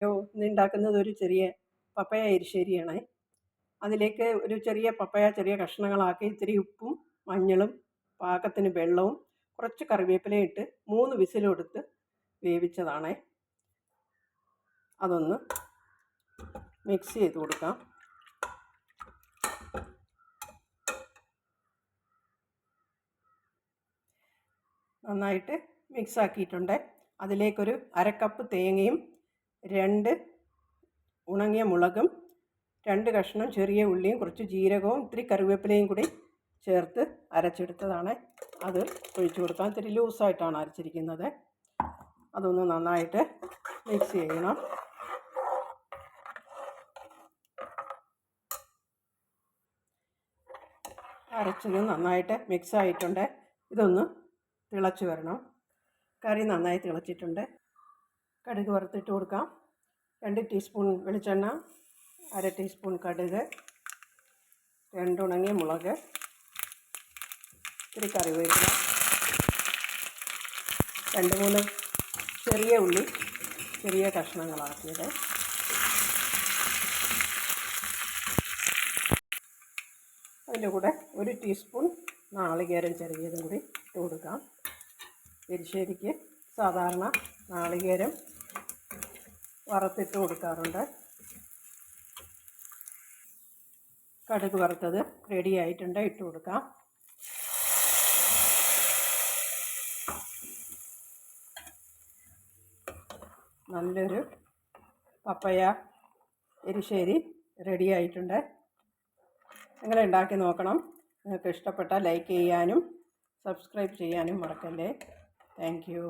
ഇന്ന് ഉണ്ടാക്കുന്നത് ഒരു ചെറിയ പപ്പയ എരിശ്ശേരിയാണ്. അതിലേക്ക് ഒരു ചെറിയ പപ്പയ ചെറിയ കഷ്ണങ്ങളാക്കി ഇത്തിരി ഉപ്പും മഞ്ഞളും പാകത്തിന് വെള്ളവും കുറച്ച് കറിവേപ്പിലയും ഇട്ട് 3 വിസിലെടുത്ത് വേവിച്ചതാണ്. അതൊന്ന് മിക്സ് ചെയ്ത് കൊടുക്കാം. നന്നായിട്ട് മിക്സാക്കിയിട്ടുണ്ട്. അതിലേക്കൊരു 1/2 കപ്പ് തേങ്ങയും 2 ഉണങ്ങിയ മുളകും 2 കഷ്ണം ചെറിയ ഉള്ളിയും കുറച്ച് ജീരകവും ഇത്തിരി കറിവേപ്പിലയും കൂടി ചേർത്ത് അരച്ചെടുത്തതാണ്. അത് ഒഴിച്ചു കൊടുക്കാം. ഇത്തിരി ലൂസായിട്ടാണ് അരച്ചിരിക്കുന്നത്. അതൊന്ന് നന്നായിട്ട് മിക്സ് ചെയ്യണം. അരച്ചത് നന്നായിട്ട് മിക്സായിട്ടുണ്ട്. ഇതൊന്ന് തിളച്ച് വരണം. കറി നന്നായി തിളച്ചിട്ടുണ്ട്. കടുക് വറുത്തിട്ട് കൊടുക്കാം. 2 ടീസ്പൂൺ വെളിച്ചെണ്ണ, 1/2 ടീസ്പൂൺ കടുക്, 2 ഉണങ്ങിയ മുളക്, ഇത്തിരി കറിവേപ്പില, 2-3 ചെറിയ ഉള്ളി ചെറിയ കഷ്ണങ്ങളാക്കിയത്, അതിൻ്റെ കൂടെ 1 ടീസ്പൂൺ നാളികേരം ചെറിയതും കൂടി ഇട്ട് കൊടുക്കാം. എരിശ്ശേരിക്ക് സാധാരണ നാളികേരം വറുത്തിട്ട് കൊടുക്കാറുണ്ട്. കടുക് വറുത്തത് റെഡി ആയിട്ടുണ്ട്. ഇട്ട് കൊടുക്കാം. നല്ലൊരു പപ്പയ എരിശ്ശേരി റെഡി ആയിട്ടുണ്ട്. നിങ്ങൾ ഉണ്ടാക്കി നോക്കണം. നിങ്ങൾക്ക് ഇഷ്ടപ്പെട്ടാൽ ലൈക്ക് ചെയ്യാനും സബ്സ്ക്രൈബ് ചെയ്യാനും മറക്കല്ലേ. Thank you.